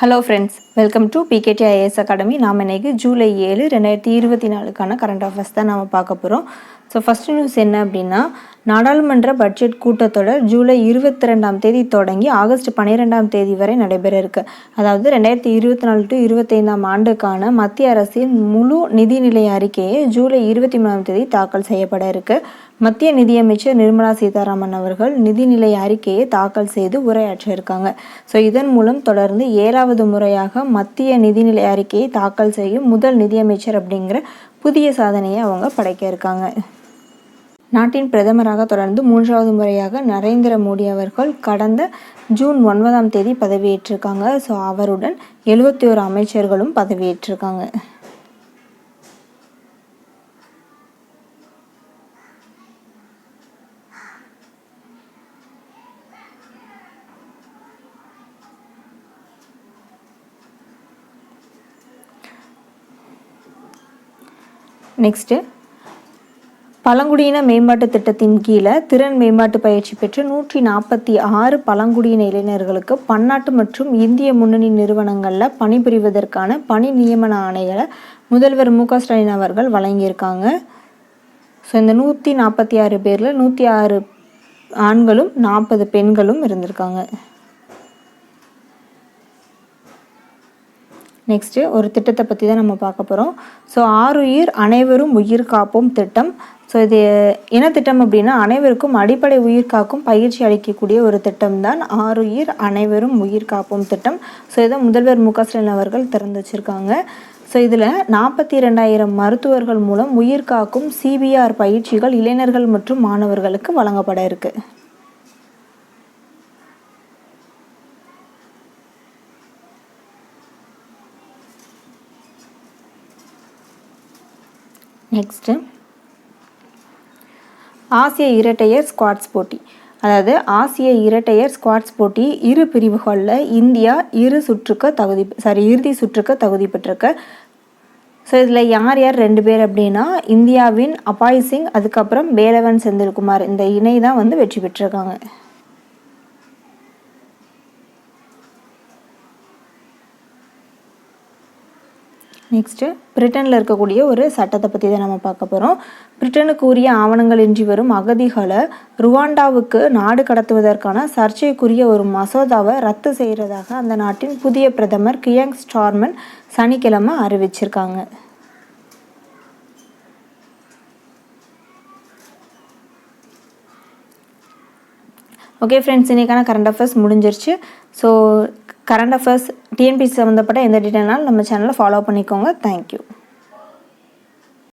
Hello friends, welcome to PKT IAS academy. நாம் இன்றைக்கி July 7, 2024 current affairs தான் நாம் பார்க்க போகிறோம். ஸோ ஃபஸ்ட்டு நியூஸ் என்ன அப்படின்னா, நாடாளுமன்ற பட்ஜெட் கூட்டத்தொடர் ஜூலை 22ஆம் தேதி தொடங்கி ஆகஸ்ட் 12ஆம் தேதி வரை நடைபெற இருக்கு. அதாவது 2024 to 25ஆம் ஆண்டுக்கான மத்திய அரசின் முழு நிதிநிலை அறிக்கையை ஜூலை 23ஆம் தேதி தாக்கல் செய்யப்பட இருக்கு. மத்திய நிதியமைச்சர் நிர்மலா சீதாராமன் அவர்கள் நிதிநிலை அறிக்கையை தாக்கல் செய்து உரையாற்ற இருக்காங்க. ஸோ இதன் மூலம் தொடர்ந்து 7வது முறையாக மத்திய நிதிநிலை அறிக்கையை தாக்கல் செய்யும் முதல் நிதியமைச்சர் அப்படிங்கிற புதிய சாதனையை அவங்க படைக்க இருக்காங்க. நாட்டின் பிரதமராக தொடர்ந்து 3வது முறையாக நரேந்திர மோடி அவர்கள் கடந்த ஜூன் 9ஆம் தேதி பதவியேற்றிருக்காங்க. ஸோ அவருடன் 71 அமைச்சர்களும் பதவியேற்றிருக்காங்க. நெக்ஸ்ட்டு, பழங்குடியின மேம்பாட்டு திட்டத்தின் கீழே திறன் மேம்பாட்டு பயிற்சி பெற்ற 146 பழங்குடியின இளைஞர்களுக்கு பன்னாட்டு மற்றும் இந்திய முன்னணி நிறுவனங்களில் பணிபுரிவதற்கான பணி நியமன ஆணைகளை முதல்வர் மு.க.ஸ்டாலின் அவர்கள் வழங்கியிருக்காங்க. ஸோ இந்த 146 பேரில் 106 ஆண்களும் 40 பெண்களும் இருந்திருக்காங்க. நெக்ஸ்ட்டு, ஒரு திட்டத்தை பற்றி தான் நம்ம பார்க்க போகிறோம். ஸோ ஆருயிர் அனைவரும் உயிர் காப்போம் திட்டம். ஸோ இது என்ன திட்டம் அப்படின்னா, அனைவருக்கும் அடிப்படை உயிர் காக்கும் பயிற்சி அளிக்கக்கூடிய ஒரு திட்டம் தான் ஆருயிர் அனைவரும் உயிர் காப்போம் திட்டம். ஸோ இதை முதல்வர் மு.க.ஸ்டாலின் அவர்கள் திறந்து வச்சுருக்காங்க. ஸோ இதில் 42,000 மருத்துவர்கள் மூலம் உயிர் காக்கும் CPR பயிற்சிகள் இளைஞர்கள் மற்றும் மாணவர்களுக்கு வழங்கப்பட இருக்கு. நெக்ஸ்ட்டு, ஆசிய இரட்டையர் ஸ்குவாட்ஸ் போட்டி. அதாவது ஆசிய இரட்டையர் ஸ்குவாட்ஸ் போட்டி இரு பிரிவுகளில் இந்தியா இறுதி சுற்றுக்கு தகுதி பெற்றிருக்கு. ஸோ இதில் யார் 2 பேர் அப்படின்னா, இந்தியாவின் அபாய் சிங், அதுக்கப்புறம் வேலவன் செந்தில்குமார், இந்த இணை தான் வெற்றி பெற்றிருக்காங்க. நெக்ஸ்ட்டு, பிரிட்டனில் இருக்கக்கூடிய ஒரு சட்டத்தை பற்றி தான் நம்ம பார்க்க போகிறோம். பிரிட்டனுக்கு உரிய ஆவணங்கள் இன்றி வரும் அகதிகளை ருவாண்டாவுக்கு நாடு கடத்துவதற்கான சர்ச்சைக்குரிய ஒரு மசோதாவை ரத்து செய்கிறதாக அந்த நாட்டின் புதிய பிரதமர் கியர் ஸ்டார்மர் சனிக்கிழமை அறிவிச்சிருக்காங்க. ஓகே ஃப்ரெண்ட்ஸ், இன்றைக்கான கரண்ட் அஃபேர்ஸ் முடிஞ்சிருச்சு. ஸோ கரண்ட் அஃபேர்ஸ், TNPSC சம்மந்தப்பட்ட எந்த டீட்டெயில்னாலும் நம்ம சேனலை ஃபாலோ பண்ணிக்கோங்க. தேங்க்யூ.